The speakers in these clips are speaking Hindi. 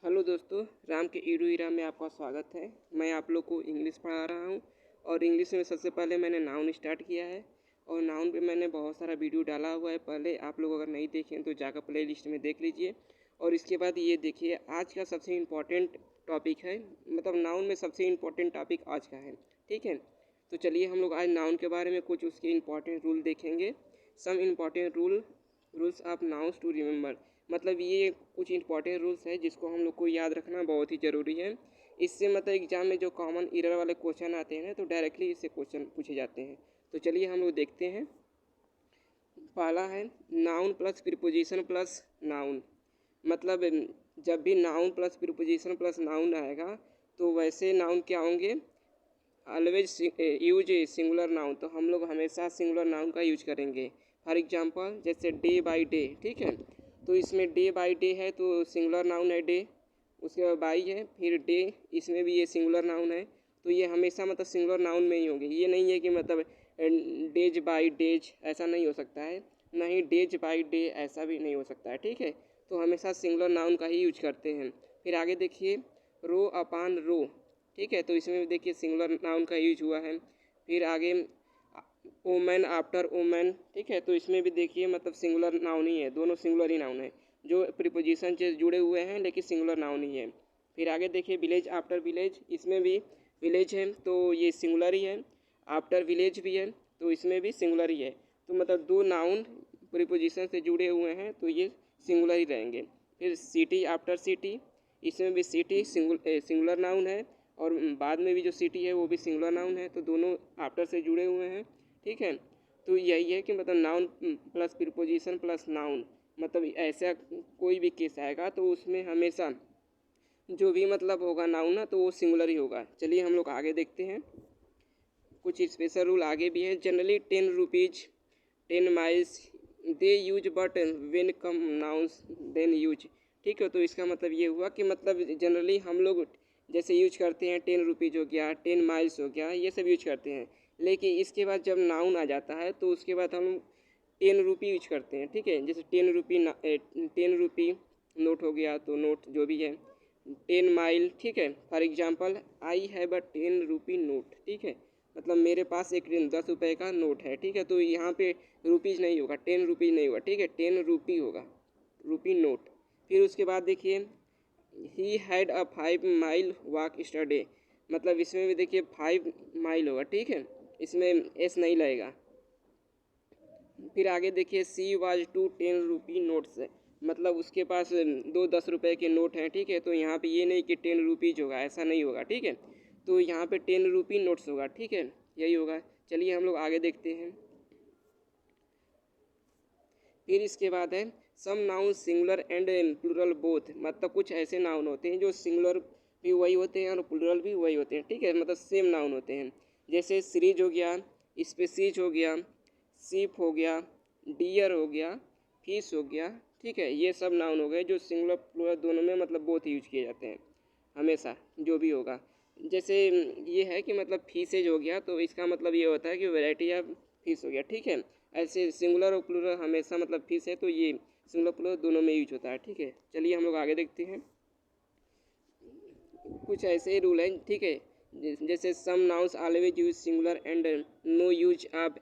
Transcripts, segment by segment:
हेलो दोस्तों, राम के ईडू ईरा में आपका स्वागत है। मैं आप लोग को इंग्लिश पढ़ा रहा हूँ और इंग्लिश में सबसे पहले मैंने नाउन स्टार्ट किया है और नाउन पे मैंने बहुत सारा वीडियो डाला हुआ है। पहले आप लोग अगर नहीं देखें तो जाकर प्ले लिस्ट में देख लीजिए। और इसके बाद ये देखिए, आज का सबसे इम्पोर्टेंट टॉपिक है, मतलब नाउन में सबसे इम्पोर्टेंट टॉपिक आज का है। ठीक है, तो चलिए हम लोग आज नाउन के बारे में कुछ उसके इम्पोर्टेंट रूल देखेंगे। Some important rules of nouns to remember, मतलब ये कुछ इंपॉर्टेंट रूल्स है जिसको हम लोग को याद रखना बहुत ही ज़रूरी है। इससे मतलब एग्जाम में जो कॉमन एरर वाले क्वेश्चन आते हैं ना, तो डायरेक्टली इससे क्वेश्चन पूछे जाते हैं। तो चलिए हम लोग देखते हैं। पहला है noun plus preposition plus noun, मतलब जब भी noun plus preposition plus noun आएगा तो वैसे नाउन क्या होंगे, ऑलवेज यूज सिंगुलर नाउन, तो हम लोग हमेशा सिंगुलर नाउन का यूज करेंगे। फॉर एग्जांपल जैसे डे बाय डे, ठीक है, तो इसमें डे बाय डे है तो सिंगुलर नाउन है डे, उसके बाद बाई है, फिर डे, इसमें भी ये सिंगुलर नाउन है। तो ये हमेशा मतलब सिंगुलर नाउन में ही होंगे। ये नहीं है कि मतलब डेज बाई डेज ऐसा नहीं हो सकता है, नहीं डेज बाई डे ऐसा भी नहीं हो सकता है। ठीक है, तो हमेशा सिंगुलर नाउन का ही यूज करते हैं। फिर आगे देखिए, रो अपान रो, ठीक है, तो इसमें भी देखिए सिंगुलर नाउन का यूज हुआ है। फिर आगे ओमेन आफ्टर ओमेन, ठीक है, तो इसमें भी देखिए मतलब सिंगुलर नाउन ही है, दोनों सिंगुलर ही नाउन है, जो प्रीपोजिशन से जुड़े हुए हैं लेकिन सिंगुलर नाउन ही है। फिर आगे देखिए विलेज आफ्टर विलेज, इसमें भी विलेज है तो ये सिंगुलर ही है, आफ्टर विलेज भी है तो इसमें भी सिंगुलर ही है। तो मतलब दो नाउन प्रीपोजिशन से जुड़े हुए हैं तो ये सिंगुलर ही रहेंगे। फिर सिटी आफ्टर सिटी, इसमें भी सिटी सिंगुलर नाउन है और बाद में भी जो सिटी है वो भी सिंगुलर नाउन है, तो दोनों आफ्टर से जुड़े हुए हैं। ठीक है, तो यही है कि मतलब noun plus preposition plus noun, मतलब ऐसा कोई भी केस आएगा तो उसमें हमेशा जो भी मतलब होगा नाउन ना, तो वो सिंगुलर ही होगा। चलिए हम लोग आगे देखते हैं। कुछ स्पेशल रूल आगे भी हैं। Generally 10 rupees 10 miles they use but when come nouns then use, ठीक है, तो इसका मतलब ये हुआ कि मतलब जनरली हम लोग जैसे यूज करते हैं 10 रुपीज़ हो गया, 10 माइल्स हो गया, ये सब यूज करते हैं। लेकिन इसके बाद जब नाउन आ जाता है तो उसके बाद हम 10 रुपी यूज करते हैं। ठीक है, जैसे 10 रुपी नोट हो गया तो नोट जो भी है, 10 माइल, ठीक है। For example I have a 10 rupee note, ठीक है, मतलब मेरे पास एक 10 रुपये का नोट है। ठीक है, तो यहाँ पे रुपीज़ नहीं होगा, 10 रुपीज़ नहीं होगा, ठीक है, 10 रुपी होगा, रुपी नोट। फिर उसके बाद देखिए he had a 5 mile walk yesterday, मतलब इसमें भी देखिए 5 माइल होगा, ठीक है, इसमें एस नहीं लगेगा। फिर आगे देखिए she was two 10 rupee notes, मतलब उसके पास दो 10 रुपये के नोट हैं। ठीक है, तो यहाँ पे ये नहीं कि 10 रुपीज़ होगा, ऐसा नहीं होगा। ठीक है, तो यहाँ पे 10 रुपी नोट्स होगा। ठीक है, यही होगा। चलिए हम लोग आगे देखते हैं। फिर इसके बाद है some noun singular and plural both, मतलब कुछ ऐसे नाउन होते हैं जो सिंगुलर भी वही होते हैं और प्लूरल भी वही होते हैं। ठीक है, मतलब सेम नाउन होते हैं। जैसे सीरीज हो गया, स्पेसीज हो गया, सीप हो गया, डियर हो गया, फिश हो गया। ठीक है, ये सब नाउन हो गए जो सिंगुलर प्लूरल दोनों में मतलब बोथ यूज किए जाते हैं हमेशा, जो भी होगा। जैसे ये है कि मतलब फिशेज हो गया तो इसका मतलब ये होता है कि वैरायटी ऑफ फिश हो गया। ठीक है, ऐसे सिंगुलर और प्लूरल हमेशा मतलब फिश है तो ये सिंगुलर प्लूरल दोनों में यूज होता है। ठीक है, चलिए हम लोग आगे देखते हैं। कुछ ऐसे ही रूल हैं। ठीक है, जैसे some nouns always use singular and no use of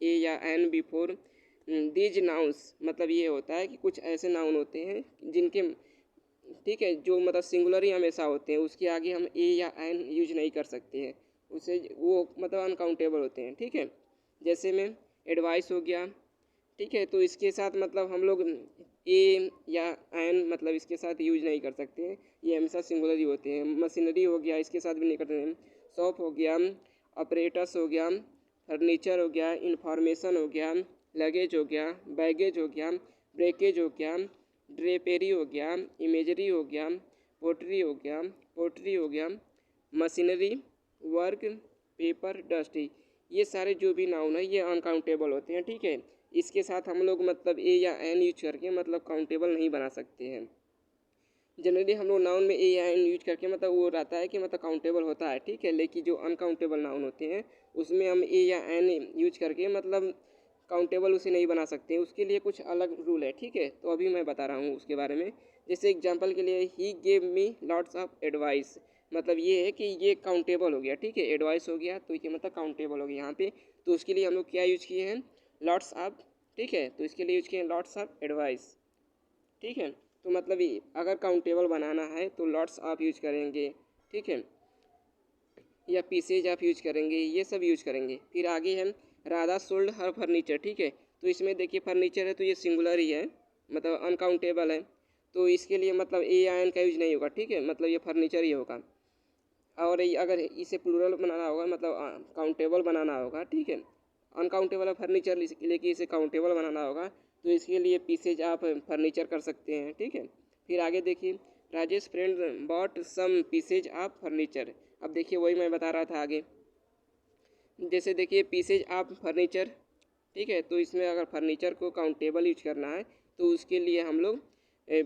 a या एन बिफोर दीज नाउन्स, मतलब ये होता है कि कुछ ऐसे नाउन होते हैं जिनके, ठीक है, जो मतलब सिंगुलर ही हमेशा होते हैं, उसके आगे हम ए या एन यूज नहीं कर सकते हैं, उससे वो मतलब अनकाउंटेबल होते हैं। ठीक है, जैसे में एडवाइस हो गया, ठीक है, तो इसके साथ मतलब हम लोग ए या एन मतलब इसके साथ यूज नहीं कर सकते हैं, ये हमेशा सिंगुलर ही होते हैं। मशीनरी हो गया, इसके साथ भी नहीं करते हैं। शॉप हो गया, ऑपरेटर्स हो गया, फर्नीचर हो गया, इंफॉर्मेशन हो गया, लगेज हो गया, बैगेज हो गया, ब्रेकेज हो गया, ड्रेपेरी हो गया, इमेजरी हो गया, पोट्री हो गया, पोट्री हो गया, मशीनरी, वर्क, पेपर, डस्टी, ये सारे जो भी नाउन है ये अनकाउंटेबल होते हैं। ठीक है, इसके साथ हम लोग मतलब ए या एन यूज करके मतलब काउंटेबल नहीं बना सकते हैं। जनरली हम लोग नाउन में ए या एन यूज करके मतलब वो रहता है कि मतलब काउंटेबल होता है। ठीक है, लेकिन जो अनकाउंटेबल नाउन होते हैं उसमें हम ए या एन यूज करके मतलब काउंटेबल उसे नहीं बना सकते, उसके लिए कुछ अलग रूल है, ठीक है। तो अभी मैं बता रहा हूँ उसके बारे में। जैसे एग्जांपल के लिए he gave me lots of advice, मतलब ये है कि ये काउंटेबल हो गया, ठीक है। एडवाइस हो गया तो ये मतलब काउंटेबल हो गया यहाँ पे। तो उसके लिए हम लोग क्या यूज किए हैं, लॉट्स ऑफ, ठीक है। तो इसके लिए यूज किए हैं लॉट्स ऑफ एडवाइस, ठीक है। तो मतलब अगर काउंटेबल बनाना है तो लॉट्स ऑफ यूज करेंगे, ठीक है, या पीसेज ऑफ यूज करेंगे, ये सब यूज करेंगे। फिर आगे है राधा सोल्ड हर फर्नीचर, ठीक है। तो इसमें देखिए फर्नीचर है तो ये सिंगुलर ही है, मतलब अनकाउंटेबल है। तो इसके लिए मतलब ए आई एन का यूज नहीं होगा, ठीक है, मतलब ये फर्नीचर ही होगा। और अगर इसे प्लूरल बनाना होगा, मतलब काउंटेबल बनाना होगा, ठीक है। अनकाउंटेबल है फर्नीचर, लेकिन इसे काउंटेबल बनाना होगा तो इसके लिए पीसेज आप फर्नीचर कर सकते हैं, ठीक है। फिर आगे देखिए Rajesh friend bought some pieces of furniture. अब देखिए वही मैं बता रहा था आगे, जैसे देखिए पीसेज ऑफ फर्नीचर, ठीक है। तो इसमें अगर फर्नीचर को काउंटेबल यूज करना है तो उसके लिए हम लोग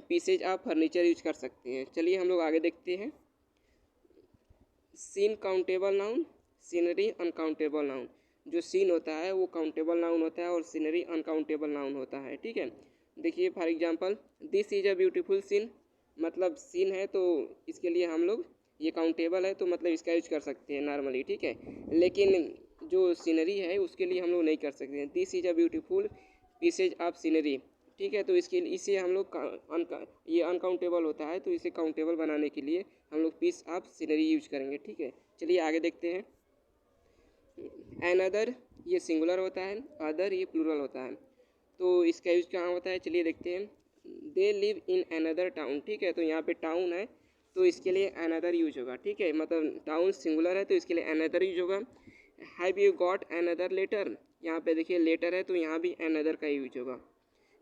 पीसेज ऑफ फर्नीचर यूज कर सकते हैं। चलिए हम लोग आगे देखते हैं। Scene countable noun, scenery uncountable noun. जो सीन होता है वो काउंटेबल नाउन होता है और सीनरी अनकाउंटेबल नाउन होता है, ठीक है। देखिए for example this is a beautiful scene, मतलब सीन है तो इसके लिए हम लोग ये काउंटेबल है तो मतलब इसका यूज कर सकते हैं नॉर्मली, ठीक है। लेकिन जो सीनरी है उसके लिए हम लोग नहीं कर सकते हैं। This is a beautiful pieces of scenery, ठीक है। तो इसके लिए इसे हम लोग ये अनकाउंटेबल होता है तो इसे काउंटेबल बनाने के लिए हम लोग पीस ऑफ सीनरी यूज करेंगे, ठीक है। चलिए आगे देखते हैं। अनदर ये सिंगुलर होता है, अदर ये प्लूरल होता है। तो इसका यूज कहाँ होता है, चलिए देखते हैं। They live in another town, ठीक है। तो यहाँ पे टाउन है तो इसके लिए अनदर यूज होगा, ठीक है। मतलब टाउन सिंगुलर है तो इसके लिए अनदर यूज होगा। Have you got another letter, यहाँ पे देखिए लेटर है तो यहाँ भी अनदर का यूज होगा।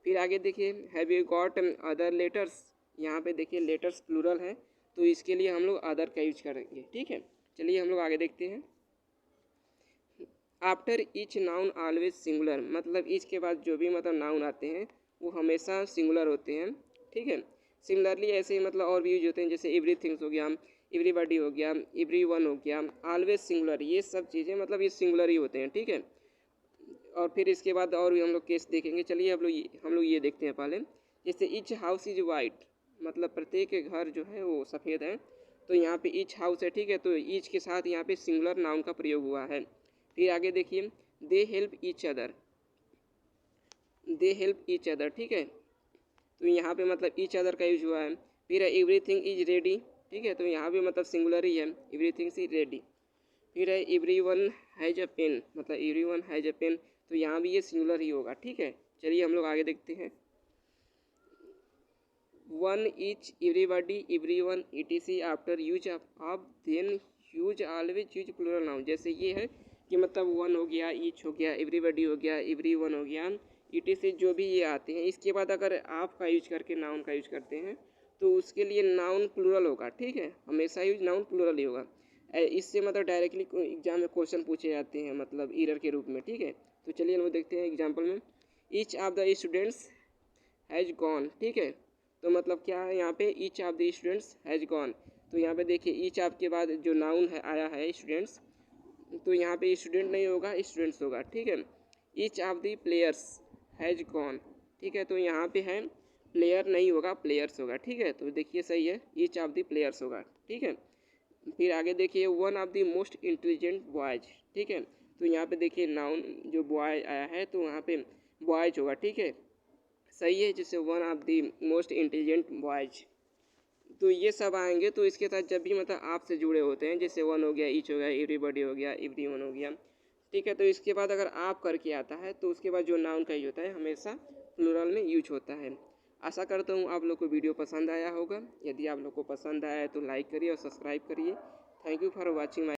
फिर आगे देखिए have you got other letters, यहाँ पे देखिए लेटर्स प्लूरल है तो इसके लिए हम लोग अदर का यूज करेंगे, ठीक है। चलिए हम लोग आगे देखते हैं। After each noun always singular, मतलब ईच के बाद जो भी मतलब नाउन आते हैं वो हमेशा सिंगुलर होते हैं, ठीक है। सिमिलरली ऐसे ही मतलब और भी यूज होते हैं, जैसे एवरीथिंग्स हो गया, एवरीबॉडी हो गया, एवरीवन हो गया, ऑलवेज सिंगुलर, ये सब चीज़ें मतलब ये सिंगुलर ही होते हैं, ठीक है। और फिर इसके बाद और भी हम लोग केस देखेंगे। चलिए हम लोग ये देखते हैं पहले। जैसे ईच हाउस इज वाइट, मतलब प्रत्येक घर जो है वो सफ़ेद है तो यहाँ पे ईच हाउस है, ठीक है। तो ईच के साथ यहाँ पे सिंगुलर नाउन का प्रयोग हुआ है। फिर आगे देखिए they help each other, they help each other, ठीक है। तो यहाँ पे मतलब ईच अदर का यूज हुआ है। फिर एवरीथिंग इज रेडी, ठीक है। तो यहाँ पे मतलब सिंगुलर ही है, एवरीथिंग इज रेडी। फिर है एवरीवन हैज अ पेन, मतलब एवरीवन हैज अ पेन, तो यहाँ भी ये सिंगुलर ही होगा, ठीक है। चलिए हम लोग आगे देखते हैं। One each everybody everyone ETC after use of then use always use plural noun. जैसे ये है कि मतलब वन हो गया, ईच हो गया, एवरीबॉडी हो गया, एवरीवन हो गया, ईटीसी जो भी ये आते हैं इसके बाद अगर आप का यूज करके नाउन का यूज करते हैं तो उसके लिए नाउन प्लूरल होगा, ठीक है। हमेशा यूज नाउन प्लूरल ही होगा। इससे मतलब डायरेक्टली एग्जाम में क्वेश्चन पूछे जाते हैं मतलब ईरर के रूप में, ठीक है। तो चलिए हम लोग देखते हैं एग्जाम्पल में। Each of the students has gone, ठीक है। तो मतलब क्या है यहाँ पे each of the students has gone. तो यहाँ पे देखिए ईच ऑफ के बाद जो नाउन है आया है स्टूडेंट्स, तो यहाँ पे स्टूडेंट नहीं होगा स्टूडेंट्स होगा, ठीक है। Each of the players has gone, ठीक है। तो यहाँ पे है प्लेयर नहीं होगा प्लेयर्स होगा, ठीक है। तो देखिए सही है, ईच ऑफ द प्लेयर्स होगा, ठीक है। फिर आगे देखिए one of the most intelligent boys, ठीक है। तो यहाँ पे देखिए नाउन जो बॉय आया है तो यहाँ पे बॉयज होगा, ठीक है, सही है। जैसे one of the most intelligent boys, तो ये सब आएंगे तो इसके साथ जब भी मतलब आपसे जुड़े होते हैं, जैसे वन हो गया, ईच हो गया, एवरीबॉडी हो गया, एवरीवन हो गया, ठीक है। तो इसके बाद अगर आप करके आता है तो उसके बाद जो नाउन का यूज होता है हमेशा प्लूरल में यूज होता है। आशा करता हूँ आप लोग को वीडियो पसंद आया होगा। यदि आप लोग को पसंद आया है तो लाइक करिए और सब्सक्राइब करिए। Thank you for watching my